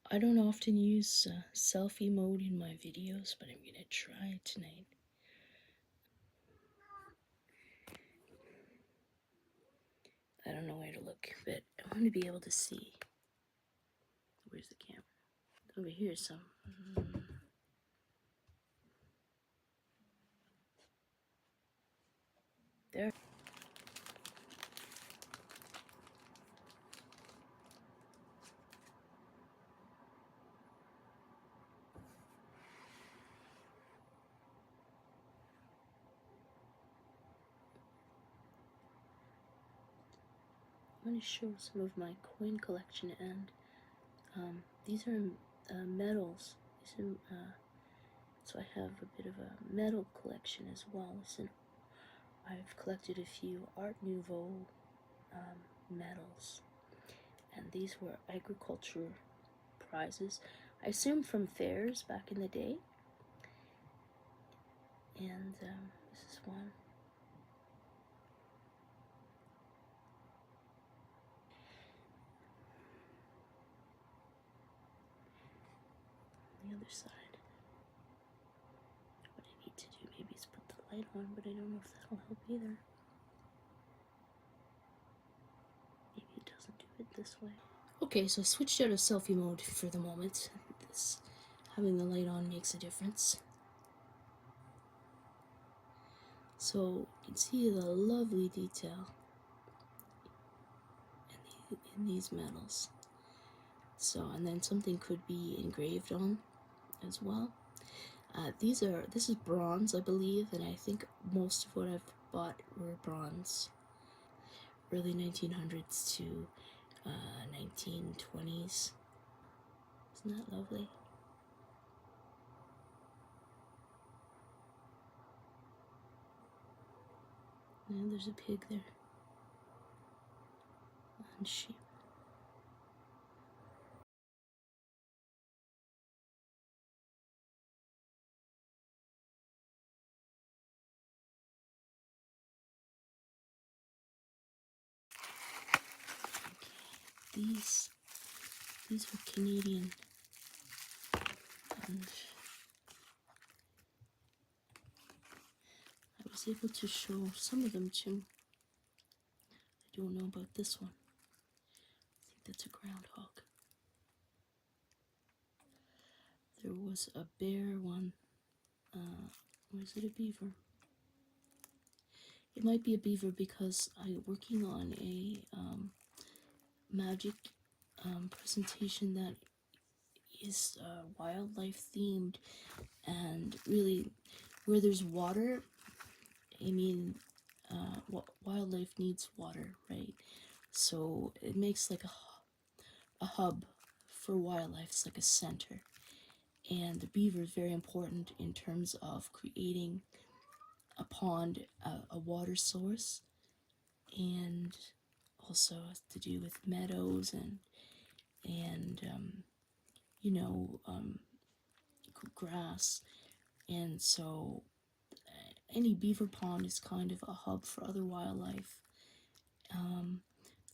I don't often use selfie mode in my videos, but I'm gonna try it tonight. I don't know where to look, but I want to be able to see. Where's the camera? Over here, some. There. I'm going to show some of my coin collection, and these are medals. So I have a bit of a medal collection as well. I've collected a few Art Nouveau medals, and these were agriculture prizes. I assume from fairs back in the day. And this is one. The other side. What I need to do maybe is put the light on, but I don't know if that'll help either. Maybe it doesn't do it this way. Okay, so I switched out of selfie mode for the moment. Having the light on makes a difference. So you can see the lovely detail in these metals. So, and then something could be engraved on as well. This is bronze, I believe, and I think most of what I've bought were bronze. Early 1900s to 1920s. Isn't that lovely? And there's a pig there. And sheep. Okay. These were Canadian. And I was able to show some of them too. I don't know about this one. I think that's a groundhog. There was a bear one. Or is it a beaver? It might be a beaver because I'm working on a magic presentation that is wildlife themed, and really where there's water, I mean wildlife needs water, right? So it makes like a hub for wildlife. It's like a center, and the beaver is very important in terms of creating a pond, a water source, and also has to do with meadows and you know, grass. And so any beaver pond is kind of a hub for other wildlife.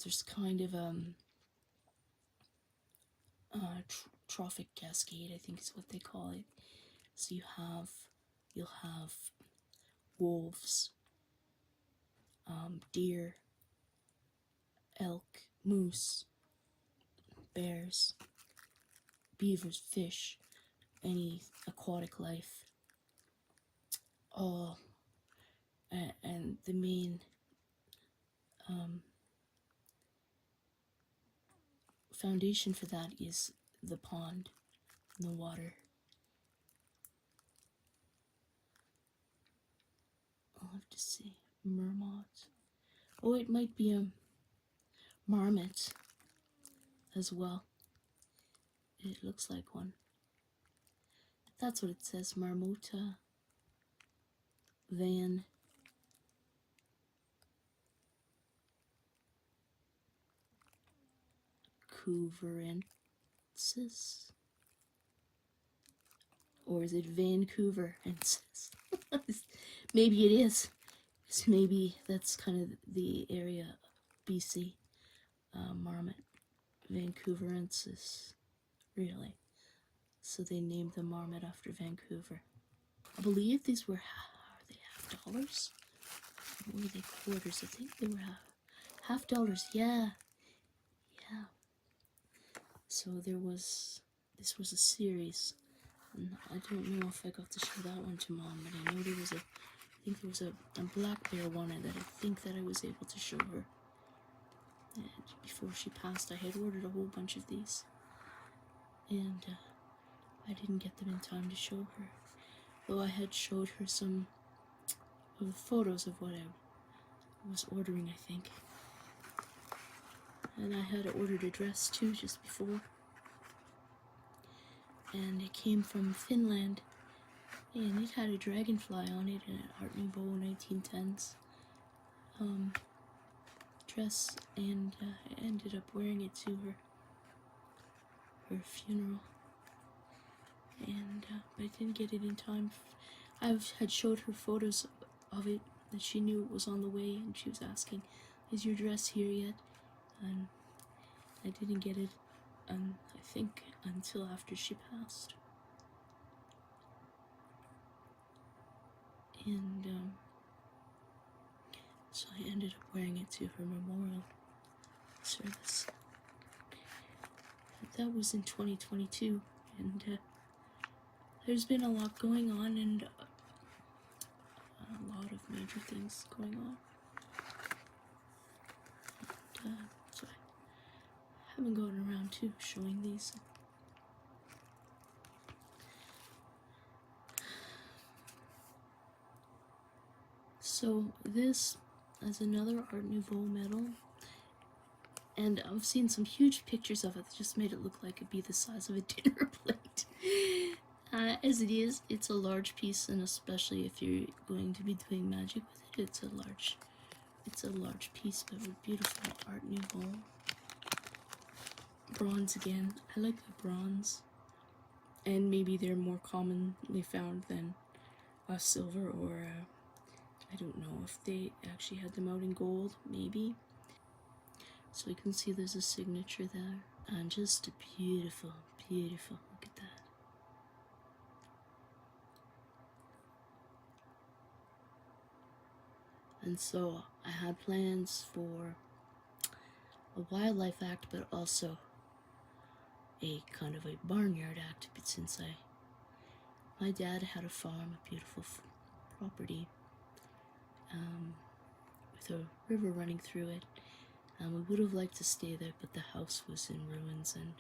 There's kind of trophic cascade, I think is what they call it. So you'll have wolves, deer, elk, moose, bears, beavers, fish, any aquatic life, all, and the main foundation for that is the pond and the water. I'll have to see. Mermot. Oh, it might be a marmot as well. It looks like one. That's what it says. Marmota Van Vancouverensis. Or is it Vancouverensis? Maybe it is. Maybe that's kind of the area, BC. Marmot Vancouverensis. really. So they named the Marmot after Vancouver. I believe these were, are they $half? Or were they quarters? I think they were half dollars. Yeah, yeah. So this was a series, and I don't know if I got to show that one to Mom, but I know there was I think there was a black bear one that I think that I was able to show her. And before she passed, I had ordered a whole bunch of these, and I didn't get them in time to show her. Though I had showed her some of the photos of what I was ordering, I think. And I had ordered a dress too just before. And it came from Finland. And it had a dragonfly on it and an Art Nouveau 1910s dress. And I ended up wearing it to her funeral. And I didn't get it in time. I had showed her photos of it that she knew it was on the way, and she was asking, "Is your dress here yet?" And I didn't get it, I think, until after she passed. And so I ended up wearing it to her memorial service. That was in 2022, and there's been a lot going on, and a lot of major things going on. And, so I haven't gotten around to showing these. So this is another Art Nouveau medal, and I've seen some huge pictures of it that just made it look like it'd be the size of a dinner plate. As it is, it's a large piece, and especially if you're going to be doing magic with it, it's a large piece, but with beautiful Art Nouveau. Bronze again. I like the bronze, and maybe they're more commonly found than a silver, or I don't know if they actually had them out in gold, maybe. So you can see there's a signature there, and just beautiful, beautiful. Look at that. And so I had plans for a wildlife act, but also a kind of a barnyard act, but since my dad had a farm, a beautiful property, with a river running through it, and we would have liked to stay there, but the house was in ruins, and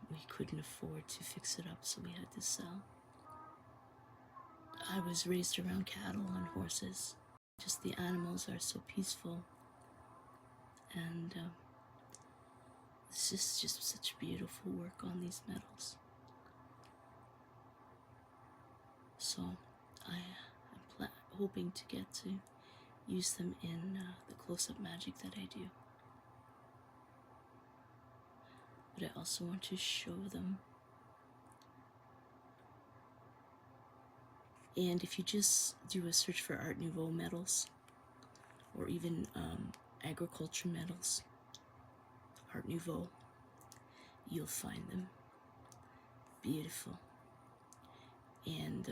we couldn't afford to fix it up, so we had to sell. I was raised around cattle and horses. Just the animals are so peaceful, and this is just such beautiful work on these medals. So I am hoping to get to use them in the close-up magic that I do. But I also want to show them. And if you just do a search for Art Nouveau medals, or even agriculture medals, Art Nouveau, you'll find them. Beautiful. And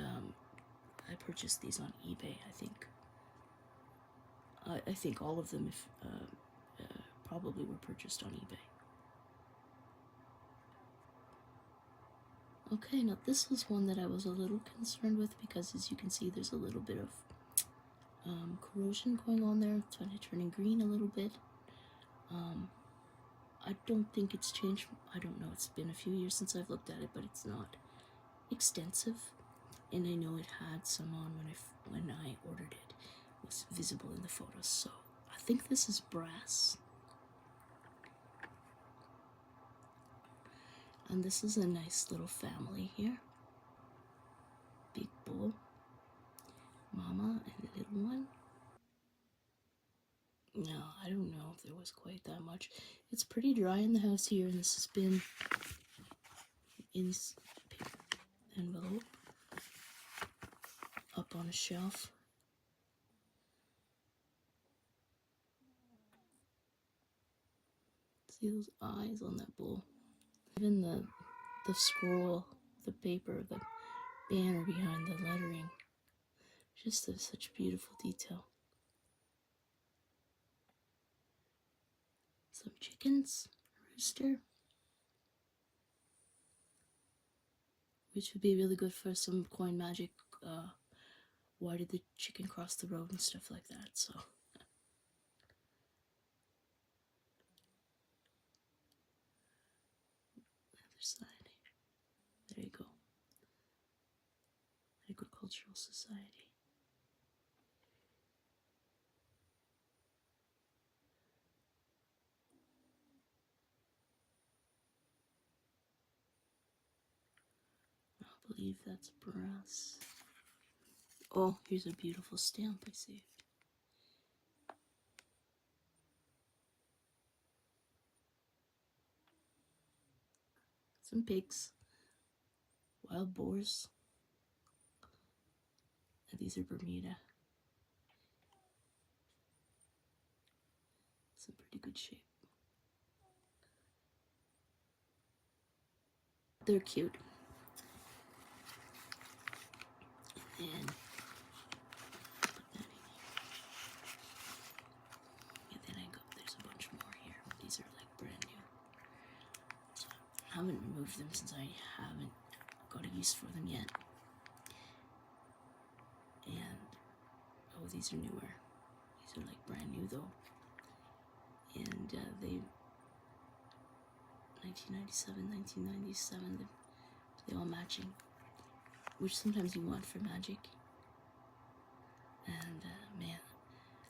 I purchased these on eBay, I think. I think all of them probably were purchased on eBay. Okay, now this was one that I was a little concerned with, because as you can see, there's a little bit of corrosion going on there. It's kind of turning green a little bit. I don't think it's changed. I don't know, it's been a few years since I've looked at it, but it's not extensive. And I know it had some on when I ordered it. It was visible in the photos, so I think this is brass. And this is a nice little family here. Big bull, mama, and a little one. No, I don't know if there was quite that much. It's pretty dry in the house here, and this has been in this envelope up on a shelf. See those eyes on that bull? Even the scroll, the paper, the banner behind the lettering, just such beautiful detail. Some chickens, rooster, which would be really good for some coin magic. Why did the chicken cross the road and stuff like that? So other side. There you go. Agricultural Society. I believe that's brass. Oh, here's a beautiful stamp I saved. Some pigs. Wild boars. And these are Bermuda. It's in pretty good shape. They're cute. And then put that in here. And then I go, there's a bunch more here. These are like brand new. So I haven't removed them since I haven't got a use for them yet. And oh, these are newer. These are like brand new though. And they 1997, 1997. They're all matching, which sometimes you want for magic. And man,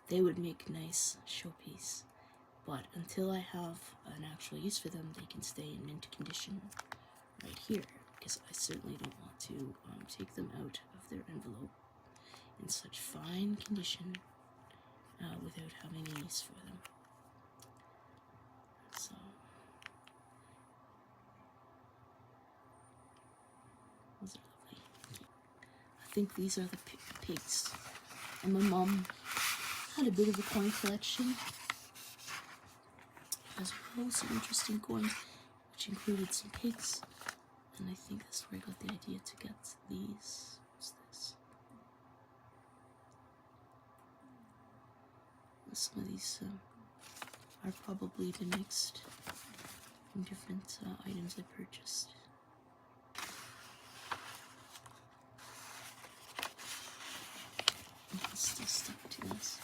they would make nice showpiece. But until I have an actual use for them, they can stay in mint condition right here, because I certainly don't want to take them out of their envelope in such fine condition without having a use for them. So those are lovely. I think these are the pigs. And my mom had a bit of a coin collection as well, some interesting coins, which included some pigs. And I think that's where I got the idea to get these. What's this? Some of these are probably the mixed from different items I purchased. It's still stuck to this.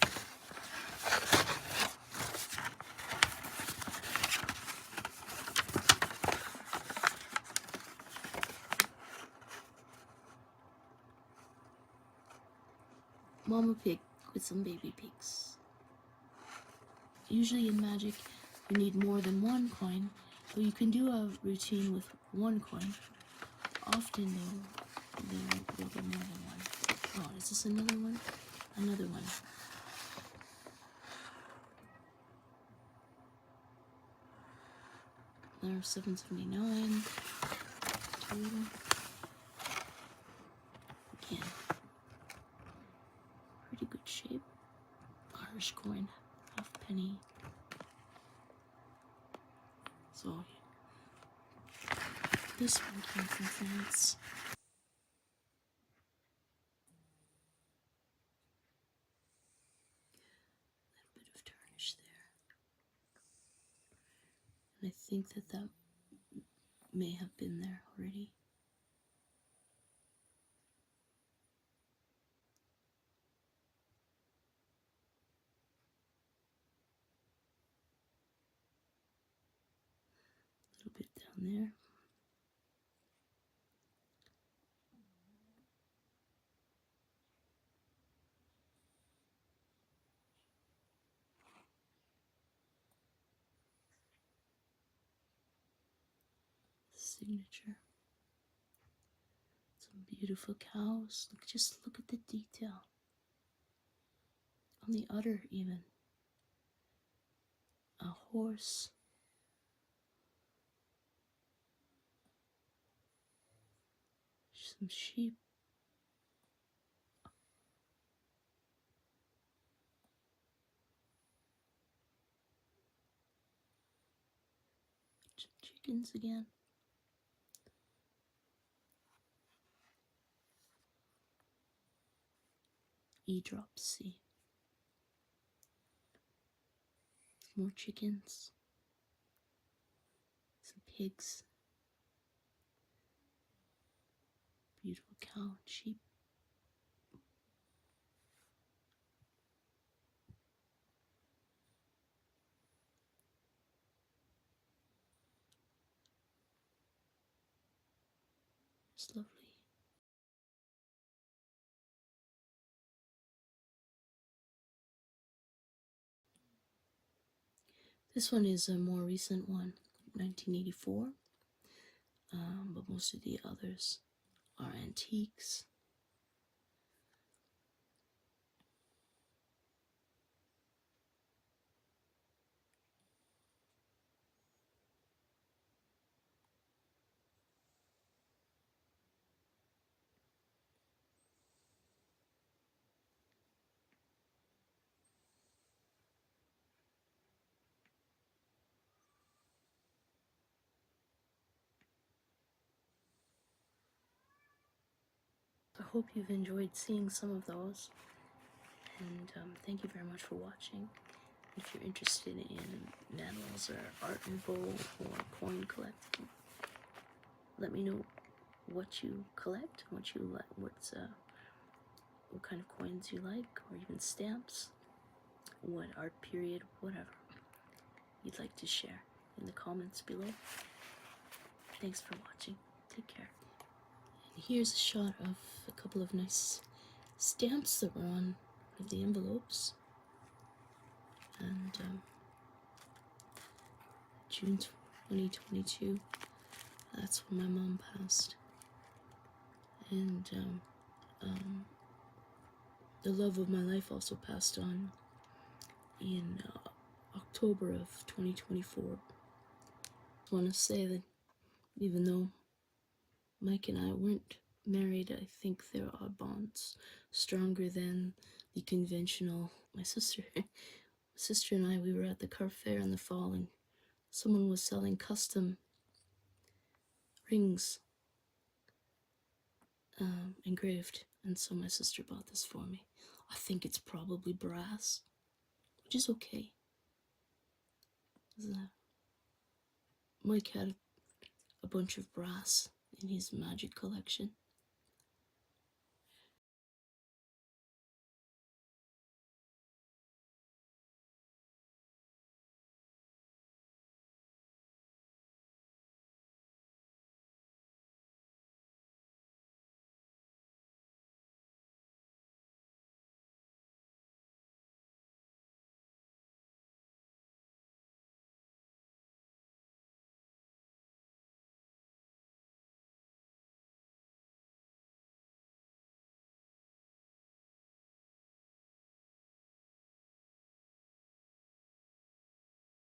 Mama pig with some baby pigs. Usually in magic, you need more than one coin, so you can do a routine with one coin. Often though, there will be more than one. Oh, is this another one? Another one. There's 779. Total. Again, pretty good shape. Irish coin, half penny. So this one came from France. A little bit of tarnish there. And I think that may have been there already. A little bit down there. Signature. Some beautiful cows. Just look at the detail. On the udder even. A horse. Some sheep. Some chickens again. E-drops, see. More chickens. Some pigs. Beautiful cow and sheep. It's lovely. This one is a more recent one, 1984, but most of the others are antiques. I hope you've enjoyed seeing some of those, and thank you very much for watching. If you're interested in animals or art nouveau or coin collecting, let me know what you collect, what you like, what kind of coins you like, or even stamps, what art period, whatever you'd like to share in the comments below. Thanks for watching. Take care. And here's a shot of a couple of nice stamps that were on one of the envelopes. And June 2022, that's when my mom passed. And the love of my life also passed on in October of 2024. I want to say that even though Mike and I weren't married, I think there are bonds stronger than the conventional. My sister and I, we were at the car fair in the fall, and someone was selling custom rings, engraved, and so my sister bought this for me. I think it's probably brass, which is okay. Mike had a bunch of brass in his magic collection.